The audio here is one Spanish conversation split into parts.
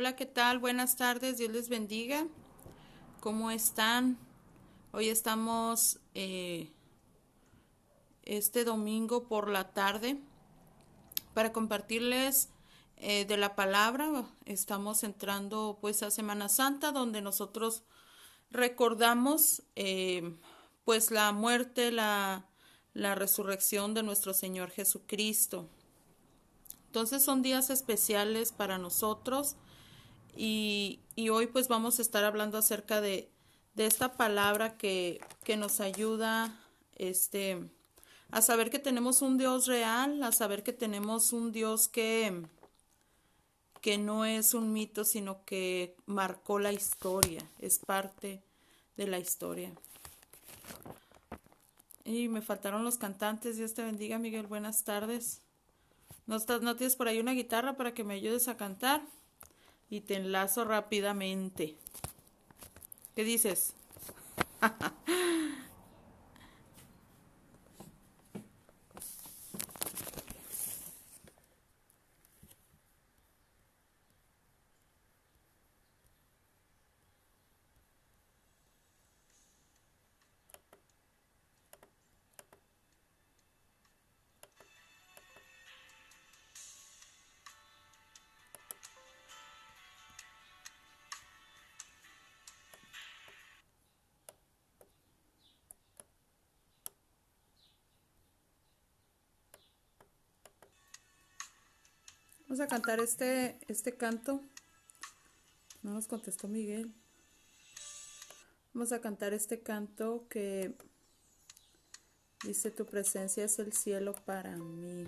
Hola, ¿qué tal? Buenas tardes, Dios les bendiga. ¿Cómo están? Hoy estamos este domingo por la tarde para compartirles de la palabra. Estamos entrando pues a Semana Santa, donde nosotros recordamos pues la muerte, la resurrección de nuestro Señor Jesucristo. Entonces son días especiales para nosotros y hoy pues vamos a estar hablando acerca de esta palabra que nos ayuda a saber que tenemos un Dios real, a saber que tenemos un Dios que no es un mito, sino que marcó la historia, es parte de la historia. Y me faltaron los cantantes. Dios te bendiga, Miguel, buenas tardes. ¿No tienes por ahí una guitarra para que me ayudes a cantar? Y te enlazo rápidamente. ¿Qué dices? Vamos a cantar este canto. No nos contestó Miguel. Vamos a cantar este canto que dice: tu presencia es el cielo para mí.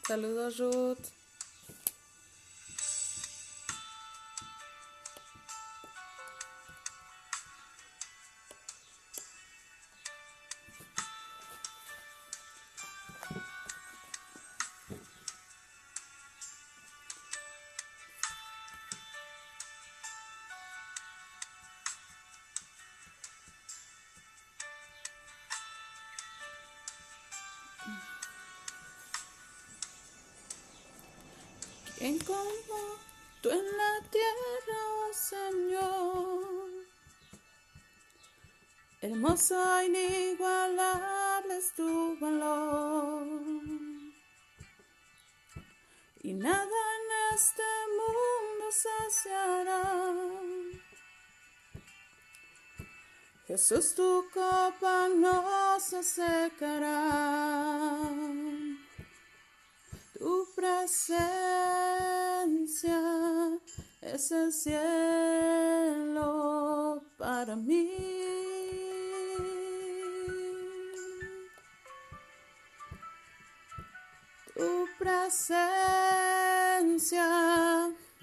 Saludos, Ruth. ¿Quién como tú en la tierra, oh Señor? Hermoso e inigualable es tu valor. Y nada en este mundo saciará. Jesús, tu copa no se secará. Tu presencia es el cielo para mí. Tu presencia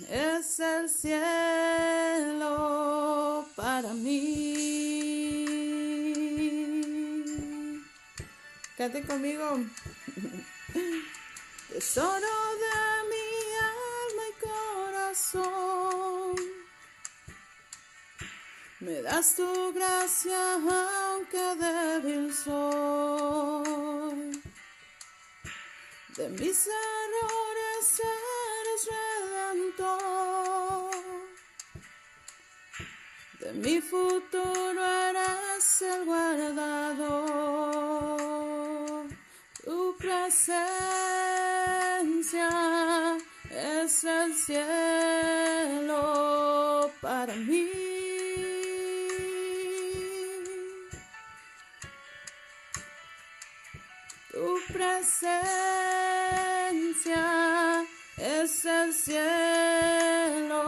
es el cielo para mí. Cante conmigo. Tesoro de mi alma y corazón, me das tu gracia aunque débil soy. De mis errores eres redentor, de mi futuro eres el guardador. Tu presencia es el cielo para mí. Tu presencia es el cielo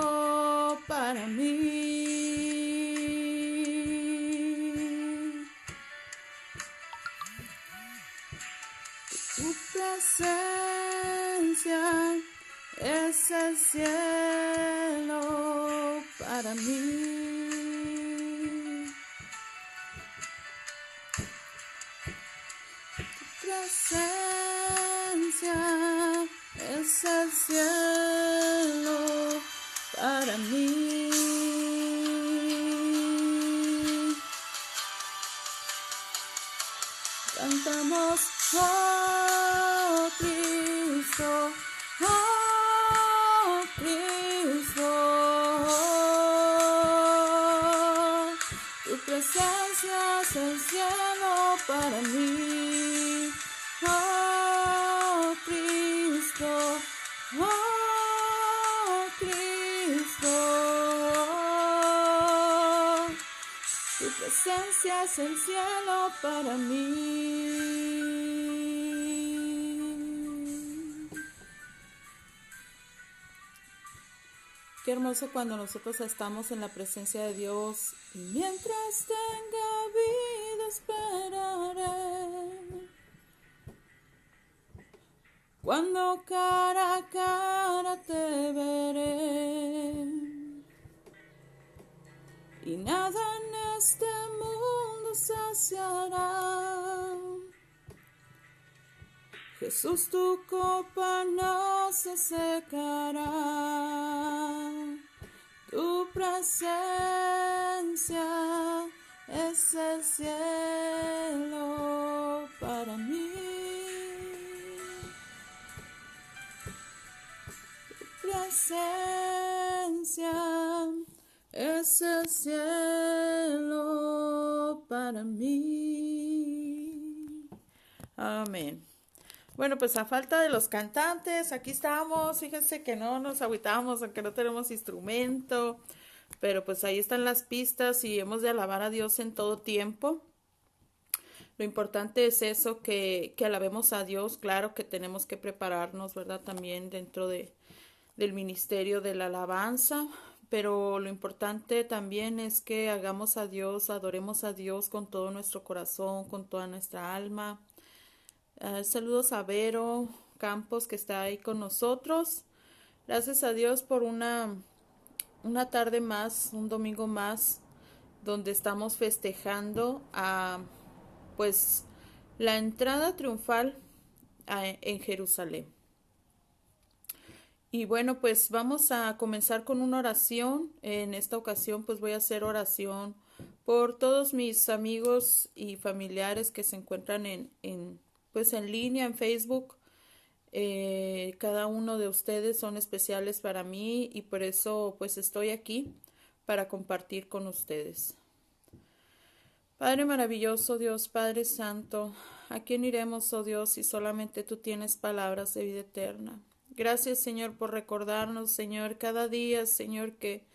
para mí. Tu presencia es el cielo para mí. Tu presencia es el cielo para mí. Cantamos, oh Cristo, oh Cristo. Tu presencia es el cielo para mí, oh Cristo, oh Cristo. Tu presencia es el cielo para mí. Qué hermoso cuando nosotros estamos en la presencia de Dios. Y mientras tenga vida esperaré. Cuando cara a cara te veré. Y nada en este mundo saciará. Jesús, tu copa no se secará. Tu presencia es el cielo para mí. Tu presencia es el cielo para mí. Amén. Bueno, pues a falta de los cantantes, aquí estamos. Fíjense que no nos agüitamos, aunque no tenemos instrumento, pero pues ahí están las pistas y hemos de alabar a Dios en todo tiempo. Lo importante es eso, que alabemos a Dios. Claro que tenemos que prepararnos, ¿verdad? También dentro del ministerio de la alabanza, pero lo importante también es que hagamos a Dios, adoremos a Dios con todo nuestro corazón, con toda nuestra alma. Saludos a Vero Campos, que está ahí con nosotros. Gracias a Dios por una tarde más, un domingo más, donde estamos festejando pues la entrada triunfal en Jerusalén. Y bueno, pues vamos a comenzar con una oración. En esta ocasión pues voy a hacer oración por todos mis amigos y familiares que se encuentran pues en línea, en Facebook. Cada uno de ustedes son especiales para mí y por eso pues estoy aquí para compartir con ustedes. Padre maravilloso, Dios, Padre Santo, ¿a quién iremos, oh Dios, si solamente tú tienes palabras de vida eterna? Gracias, Señor, por recordarnos, Señor, cada día, Señor, que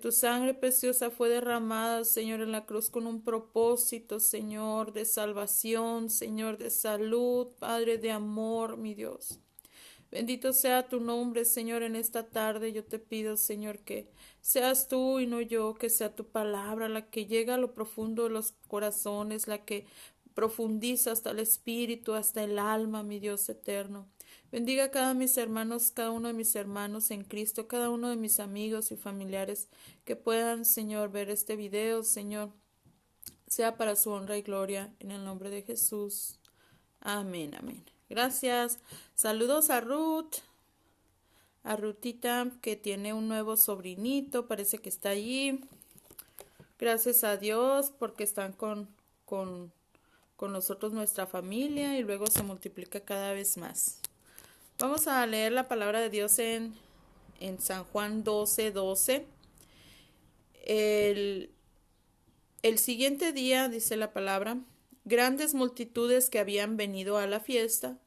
tu sangre preciosa fue derramada, Señor, en la cruz con un propósito, Señor, de salvación, Señor, de salud, Padre, de amor, mi Dios. Bendito sea tu nombre, Señor, en esta tarde. Yo te pido, Señor, que seas tú y no yo, que sea tu palabra la que llega a lo profundo de los corazones, la que profundiza hasta el espíritu, hasta el alma, mi Dios eterno. Bendiga a cada uno de mis hermanos en Cristo, cada uno de mis amigos y familiares que puedan, Señor, ver este video, Señor, sea para su honra y gloria, en el nombre de Jesús. Amén, amén. Gracias. Saludos a Rutita, que tiene un nuevo sobrinito, parece que está allí. Gracias a Dios porque están con nosotros, nuestra familia, y luego se multiplica cada vez más. Vamos a leer la palabra de Dios en San Juan 12:12. El siguiente día, dice la palabra, grandes multitudes que habían venido a la fiesta,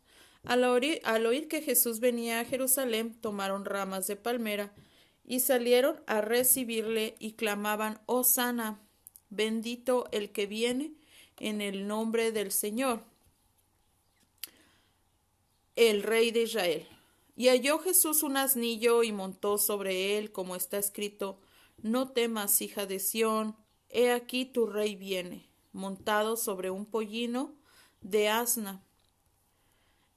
al oír que Jesús venía a Jerusalén, tomaron ramas de palmera y salieron a recibirle y clamaban, Hosana, bendito el que viene en el nombre del Señor, el Rey de Israel. Y halló Jesús un asnillo y montó sobre él, como está escrito, no temas, hija de Sión, he aquí tu rey viene, montado sobre un pollino de asna.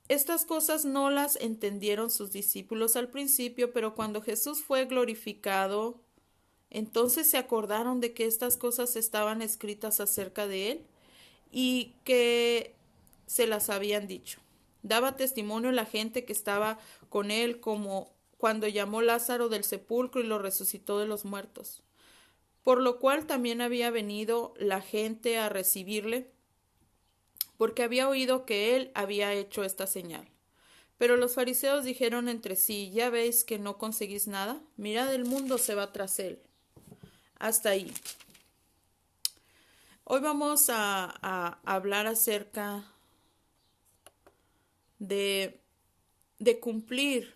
Estas cosas no las entendieron sus discípulos al principio, pero cuando Jesús fue glorificado, entonces se acordaron de que estas cosas estaban escritas acerca de él y que se las habían dicho. Daba testimonio la gente que estaba con él, como cuando llamó Lázaro del sepulcro y lo resucitó de los muertos. Por lo cual también había venido la gente a recibirle, porque había oído que él había hecho esta señal. Pero los fariseos dijeron entre sí, ¿ya veis que no conseguís nada? Mirad, el mundo se va tras él. Hasta ahí. Hoy vamos a hablar acerca de cumplir.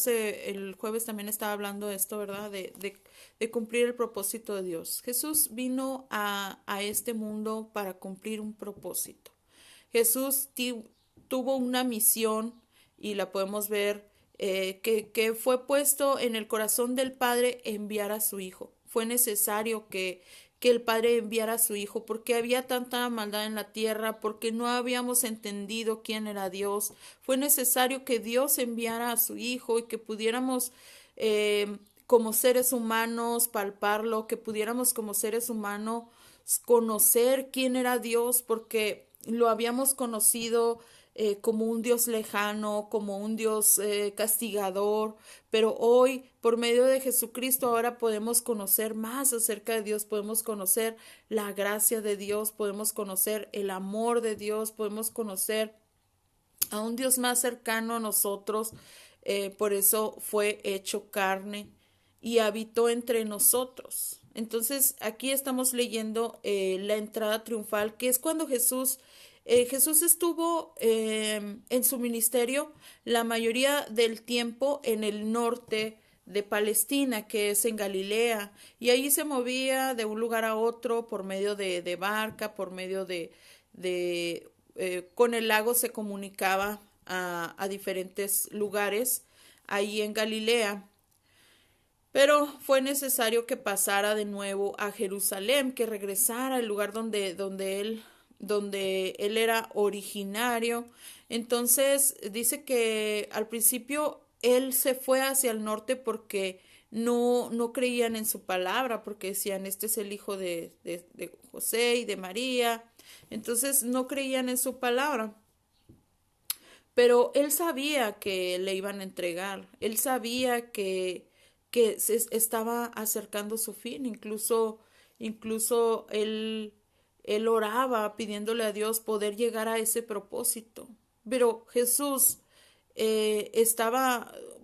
El jueves también estaba hablando de esto, ¿verdad? De cumplir el propósito de Dios. Jesús vino a este mundo para cumplir un propósito. Jesús tuvo una misión y la podemos ver que fue puesto en el corazón del Padre enviar a su Hijo. Fue necesario que el Padre enviara a su Hijo, porque había tanta maldad en la tierra, porque no habíamos entendido quién era Dios. Fue necesario que Dios enviara a su Hijo y que pudiéramos como seres humanos palparlo, que pudiéramos como seres humanos conocer quién era Dios, porque lo habíamos conocido como un Dios lejano, como un Dios castigador, pero hoy, por medio de Jesucristo, ahora podemos conocer más acerca de Dios, podemos conocer la gracia de Dios, podemos conocer el amor de Dios, podemos conocer a un Dios más cercano a nosotros, por eso fue hecho carne y habitó entre nosotros. Entonces, aquí estamos leyendo la entrada triunfal, que es cuando Jesús estuvo en su ministerio la mayoría del tiempo en el norte de Palestina, que es en Galilea, y ahí se movía de un lugar a otro por medio de barca, por medio con el lago se comunicaba a diferentes lugares ahí en Galilea. Pero fue necesario que pasara de nuevo a Jerusalén, que regresara al lugar donde él era originario. Entonces dice que al principio él se fue hacia el norte porque no creían en su palabra, porque decían, este es el hijo de José y de María. Entonces no creían en su palabra. Pero él sabía que le iban a entregar, él sabía que se estaba acercando su fin, incluso él oraba pidiéndole a Dios poder llegar a ese propósito. Pero Jesús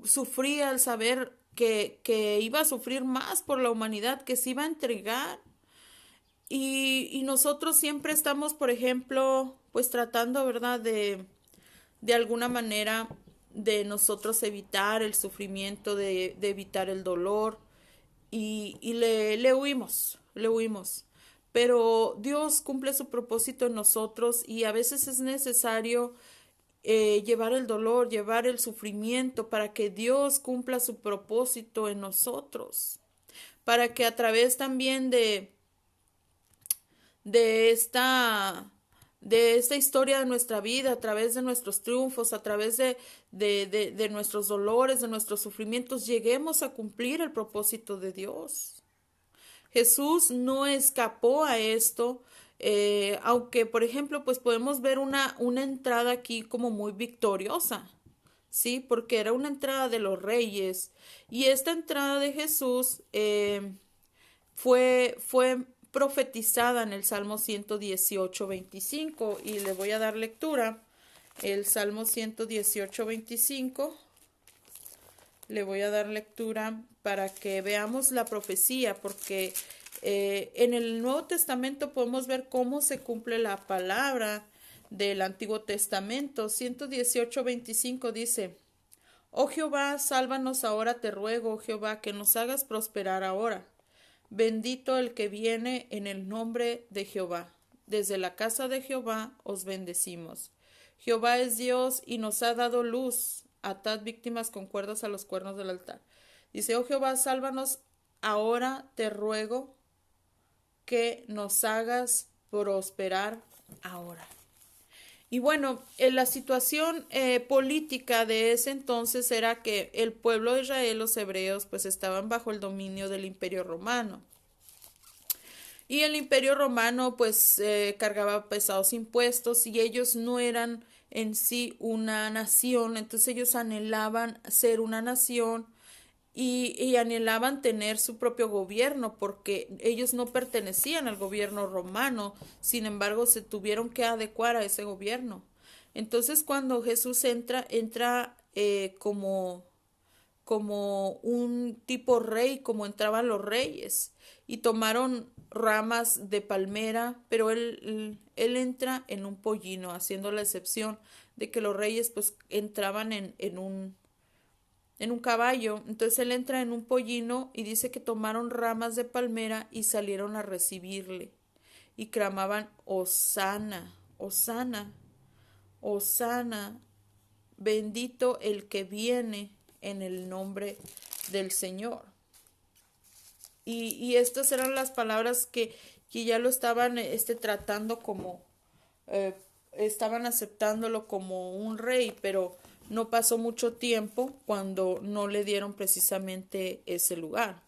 sufría al saber que iba a sufrir más por la humanidad, que se iba a entregar. Y nosotros siempre estamos, por ejemplo, pues tratando, ¿verdad?, de alguna manera de nosotros evitar el sufrimiento, de evitar el dolor y le huimos. Pero Dios cumple su propósito en nosotros y a veces es necesario llevar el dolor, llevar el sufrimiento para que Dios cumpla su propósito en nosotros, para que a través también de esta historia de nuestra vida, a través de nuestros triunfos, a través de nuestros dolores, de nuestros sufrimientos, lleguemos a cumplir el propósito de Dios. Jesús no escapó a esto, aunque, por ejemplo, pues podemos ver una entrada aquí como muy victoriosa, ¿sí? Porque era una entrada de los reyes, y esta entrada de Jesús fue profetizada en el Salmo 118:25, y le voy a dar lectura. El Salmo 118:25 le voy a dar lectura para que veamos la profecía, porque en el Nuevo Testamento podemos ver cómo se cumple la palabra del Antiguo Testamento. 118:25 dice: Oh Jehová, sálvanos ahora, te ruego, oh Jehová, que nos hagas prosperar ahora. Bendito el que viene en el nombre de Jehová. Desde la casa de Jehová os bendecimos. Jehová es Dios y nos ha dado luz. Atad víctimas con cuerdas a los cuernos del altar. Dice: oh Jehová, sálvanos ahora, te ruego que nos hagas prosperar ahora. Y bueno, la situación política de ese entonces era que el pueblo de Israel, los hebreos, pues estaban bajo el dominio del Imperio Romano. Y el Imperio Romano pues cargaba pesados impuestos y ellos no eran en sí una nación, entonces ellos anhelaban ser una nación y anhelaban tener su propio gobierno porque ellos no pertenecían al gobierno romano, sin embargo se tuvieron que adecuar a ese gobierno. Entonces cuando Jesús entra como un tipo rey, como entraban los reyes, y tomaron ramas de palmera, pero él entra en un pollino, haciendo la excepción de que los reyes pues entraban en un caballo. Entonces él entra en un pollino y dice que tomaron ramas de palmera y salieron a recibirle y clamaban: Hosana, Hosana, Hosana, bendito el que viene en el nombre del Señor. Y estas eran las palabras que ya lo estaban tratando como, estaban aceptándolo como un rey, pero no pasó mucho tiempo cuando no le dieron precisamente ese lugar.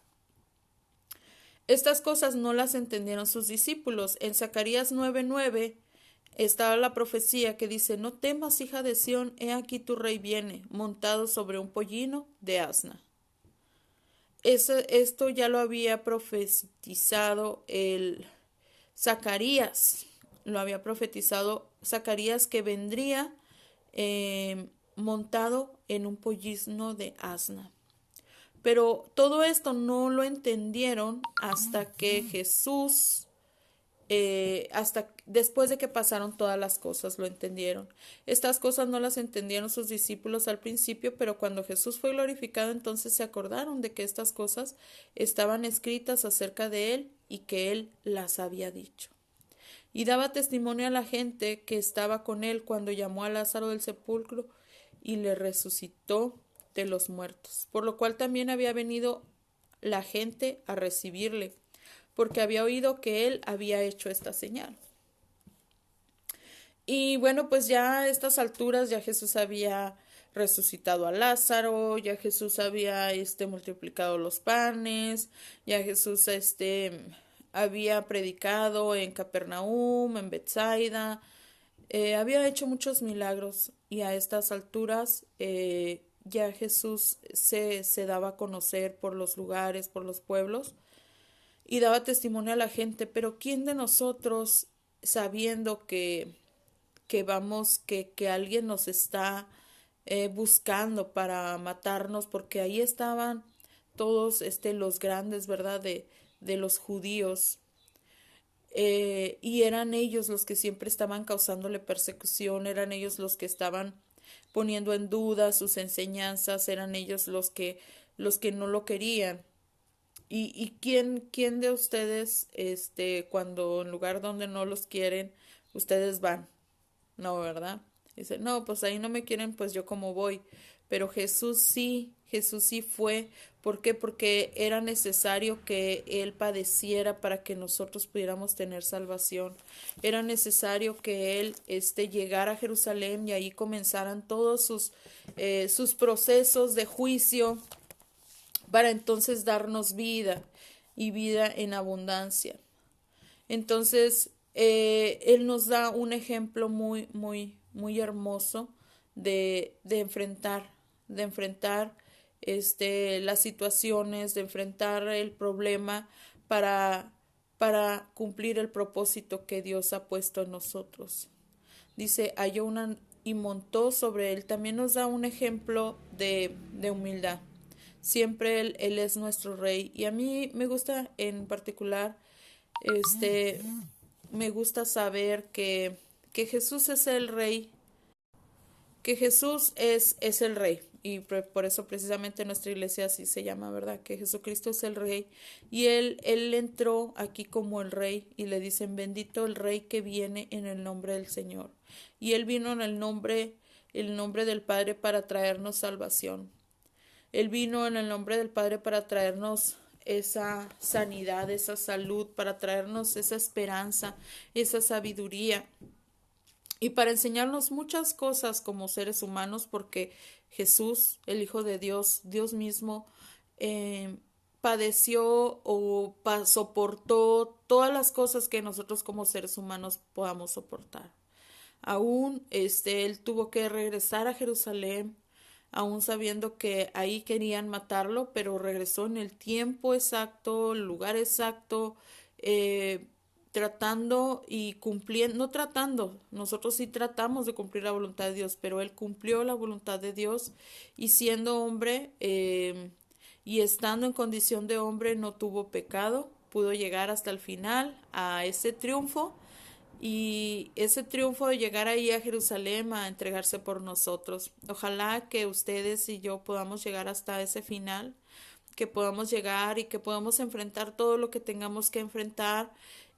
Estas cosas no las entendieron sus discípulos. En Zacarías 9:9 estaba la profecía que dice: no temas, hija de Sión, he aquí tu rey viene, montado sobre un pollino de asna. Esto ya lo había profetizado el Zacarías. Lo había profetizado Zacarías, que vendría montado en un pollino de asna. Pero todo esto no lo entendieron hasta que Jesús, hasta después de que pasaron todas las cosas, lo entendieron. Estas cosas no las entendieron sus discípulos al principio, pero cuando Jesús fue glorificado, entonces se acordaron de que estas cosas estaban escritas acerca de él y que él las había dicho. Y daba testimonio a la gente que estaba con él cuando llamó a Lázaro del sepulcro y le resucitó de los muertos, por lo cual también había venido la gente a recibirle, porque había oído que él había hecho esta señal. Y bueno, pues ya a estas alturas ya Jesús había resucitado a Lázaro, ya Jesús había multiplicado los panes, ya Jesús había predicado en Capernaum, en Betsaida, había hecho muchos milagros, y a estas alturas ya Jesús se daba a conocer por los lugares, por los pueblos, y daba testimonio a la gente. Pero ¿quién de nosotros, sabiendo que alguien nos está buscando para matarnos, porque ahí estaban todos los grandes, ¿verdad?, de los judíos, y eran ellos los que siempre estaban causándole persecución, eran ellos los que estaban poniendo en duda sus enseñanzas, eran ellos los que no lo querían. ¿Y quién de ustedes, cuando en lugar donde no los quieren, ustedes van? No, ¿verdad? Dice: no, pues ahí no me quieren, pues yo como voy. Pero Jesús sí fue. ¿Por qué? Porque era necesario que Él padeciera para que nosotros pudiéramos tener salvación. Era necesario que Él llegara a Jerusalén y ahí comenzaran todos sus procesos de juicio, para entonces darnos vida y vida en abundancia. Entonces, Él nos da un ejemplo muy, muy, muy hermoso de enfrentar las situaciones, de enfrentar el problema para cumplir el propósito que Dios ha puesto en nosotros. Dice: halló una y montó sobre él. También nos da un ejemplo de humildad. Siempre él es nuestro rey, y a mí me gusta en particular, me gusta saber que Jesús es el rey, que Jesús es el rey, y por eso precisamente nuestra iglesia así se llama, ¿verdad? Que Jesucristo es el rey, y él entró aquí como el rey, y le dicen: bendito el rey que viene en el nombre del Señor. Y él vino en el nombre del Padre para traernos salvación. Él vino en el nombre del Padre para traernos esa sanidad, esa salud, para traernos esa esperanza, esa sabiduría, y para enseñarnos muchas cosas como seres humanos, porque Jesús, el Hijo de Dios, Dios mismo, padeció o soportó todas las cosas que nosotros como seres humanos podamos soportar. Aún él tuvo que regresar a Jerusalén, aún sabiendo que ahí querían matarlo, pero regresó en el tiempo exacto, el lugar exacto, eh, tratando y cumpliendo, no tratando, nosotros sí tratamos de cumplir la voluntad de Dios, pero él cumplió la voluntad de Dios y siendo hombre y estando en condición de hombre no tuvo pecado, pudo llegar hasta el final a ese triunfo y ese triunfo de llegar ahí a Jerusalén a entregarse por nosotros. Ojalá que ustedes y yo podamos llegar hasta ese final, que podamos llegar y que podamos enfrentar todo lo que tengamos que enfrentar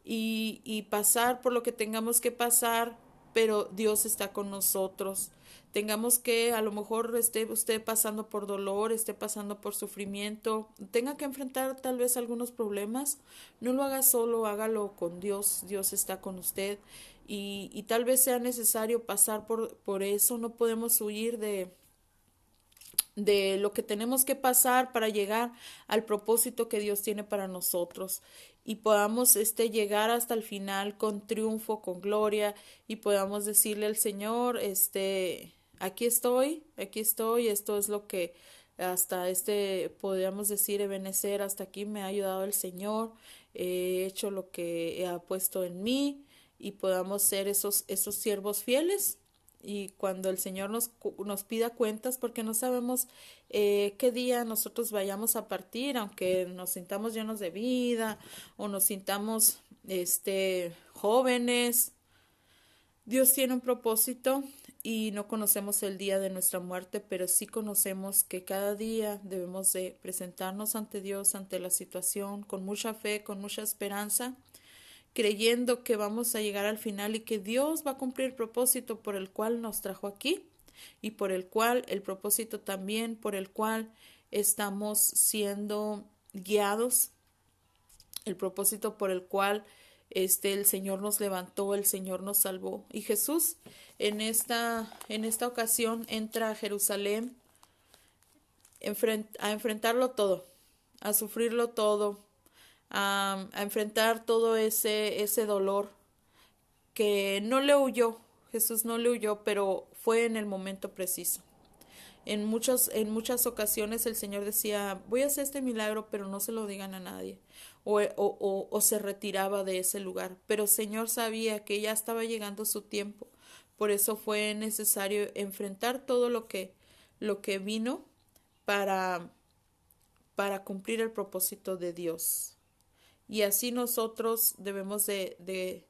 y pasar por lo que tengamos que pasar, pero Dios está con nosotros. Tengamos que, a lo mejor esté usted pasando por dolor, esté pasando por sufrimiento, tenga que enfrentar tal vez algunos problemas, no lo haga solo, hágalo con Dios. Dios está con usted y tal vez sea necesario pasar por eso. No podemos huir de lo que tenemos que pasar para llegar al propósito que Dios tiene para nosotros y podamos llegar hasta el final con triunfo, con gloria y podamos decirle al Señor, aquí estoy, esto es lo que hasta podríamos decir Ebenecer, hasta aquí me ha ayudado el Señor, he hecho lo que ha puesto en mí y podamos ser esos siervos fieles y cuando el Señor nos pida cuentas, porque no sabemos qué día nosotros vayamos a partir, aunque nos sintamos llenos de vida o nos sintamos jóvenes. Dios tiene un propósito y no conocemos el día de nuestra muerte, pero sí conocemos que cada día debemos de presentarnos ante Dios, ante la situación, con mucha fe, con mucha esperanza, creyendo que vamos a llegar al final y que Dios va a cumplir el propósito por el cual nos trajo aquí y por el cual, el propósito también por el cual estamos siendo guiados, el propósito por el cual el Señor nos levantó, el Señor nos salvó. Y Jesús en esta ocasión entra a Jerusalén a enfrentarlo todo, a sufrirlo todo, a enfrentar todo ese dolor que no le huyó, Jesús no le huyó, pero fue en el momento preciso. En muchas ocasiones el Señor decía, voy a hacer este milagro, pero no se lo digan a nadie. O se retiraba de ese lugar. Pero el Señor sabía que ya estaba llegando su tiempo. Por eso fue necesario enfrentar todo lo que vino para cumplir el propósito de Dios. Y así nosotros debemos de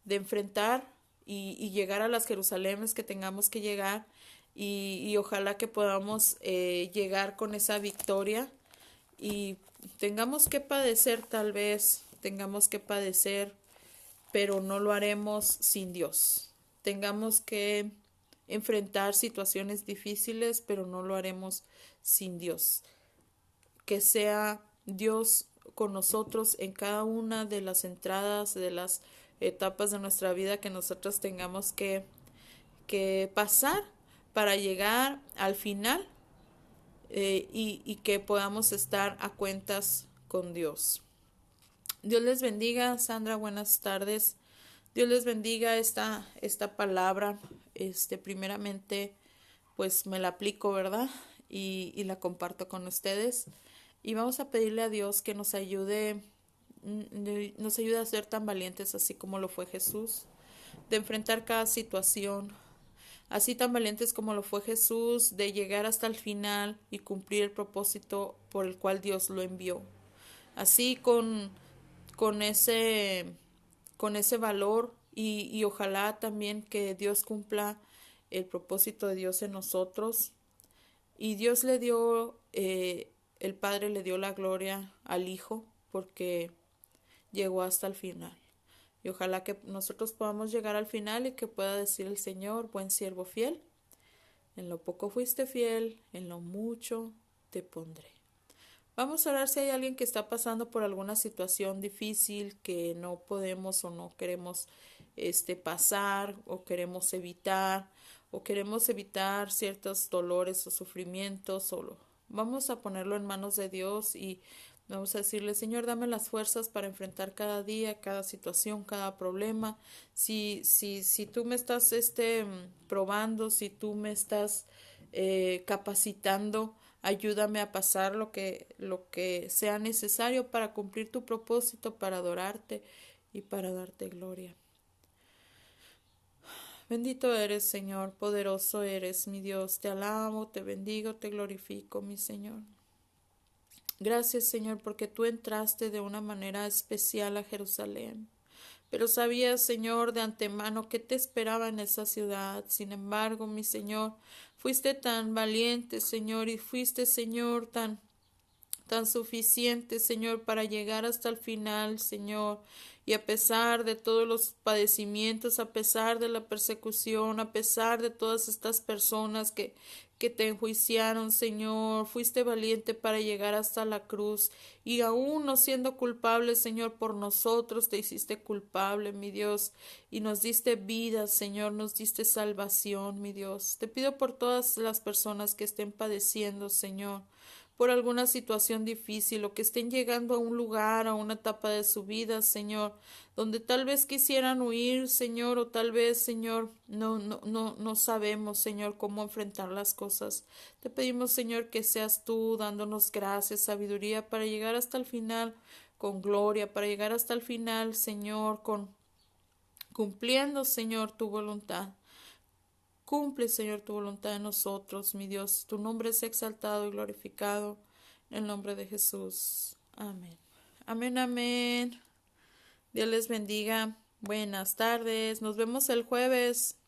enfrentar y llegar a las Jerusalemes que tengamos que llegar y ojalá que podamos llegar con esa victoria y tengamos que padecer tengamos que padecer, pero no lo haremos sin Dios. Tengamos que enfrentar situaciones difíciles, pero no lo haremos sin Dios. Que sea Dios con nosotros en cada una de las entradas, de las etapas de nuestra vida que nosotros tengamos que pasar para llegar al final y que podamos estar a cuentas con Dios. Dios les bendiga, Sandra, buenas tardes. Dios les bendiga esta palabra. Primeramente, pues me la aplico, ¿verdad? Y la comparto con ustedes. Y vamos a pedirle a Dios que nos ayude a ser tan valientes así como lo fue Jesús, de enfrentar cada situación, así tan valientes como lo fue Jesús, de llegar hasta el final y cumplir el propósito por el cual Dios lo envió. Así con ese valor y ojalá también que Dios cumpla el propósito de Dios en nosotros. Y Dios le dio, el Padre le dio la gloria al Hijo porque llegó hasta el final. Y ojalá que nosotros podamos llegar al final y que pueda decir el Señor, buen siervo fiel, en lo poco fuiste fiel, en lo mucho te pondré. Vamos a orar si hay alguien que está pasando por alguna situación difícil que no podemos o no queremos pasar o queremos evitar ciertos dolores o sufrimientos. Vamos a ponerlo en manos de Dios y vamos a decirle, Señor, dame las fuerzas para enfrentar cada día, cada situación, cada problema. Si tú me estás probando, si tú me estás capacitando. Ayúdame a pasar lo que sea necesario para cumplir tu propósito, para adorarte y para darte gloria. Bendito eres, Señor, poderoso eres, mi Dios. Te alabo, te bendigo, te glorifico, mi Señor. Gracias, Señor, porque tú entraste de una manera especial a Jerusalén. Pero sabías, Señor, de antemano que te esperaba en esa ciudad. Sin embargo, mi Señor, fuiste tan valiente, Señor, y fuiste, Señor, tan suficiente, Señor, para llegar hasta el final, Señor. Y a pesar de todos los padecimientos, a pesar de la persecución, a pesar de todas estas personas que te enjuiciaron, Señor, fuiste valiente para llegar hasta la cruz. Y aún no siendo culpable, Señor, por nosotros, te hiciste culpable, mi Dios. Y nos diste vida, Señor, nos diste salvación, mi Dios. Te pido por todas las personas que estén padeciendo, Señor, por alguna situación difícil o que estén llegando a un lugar, a una etapa de su vida, Señor, donde tal vez quisieran huir, Señor, o tal vez, Señor, no sabemos, Señor, cómo enfrentar las cosas. Te pedimos, Señor, que seas tú dándonos gracias, sabiduría para llegar hasta el final con gloria, para llegar hasta el final, Señor, cumpliendo, Señor, tu voluntad. Cumple, Señor, tu voluntad en nosotros, mi Dios. Tu nombre es exaltado y glorificado en el nombre de Jesús. Amén. Amén, amén. Dios les bendiga. Buenas tardes. Nos vemos el jueves.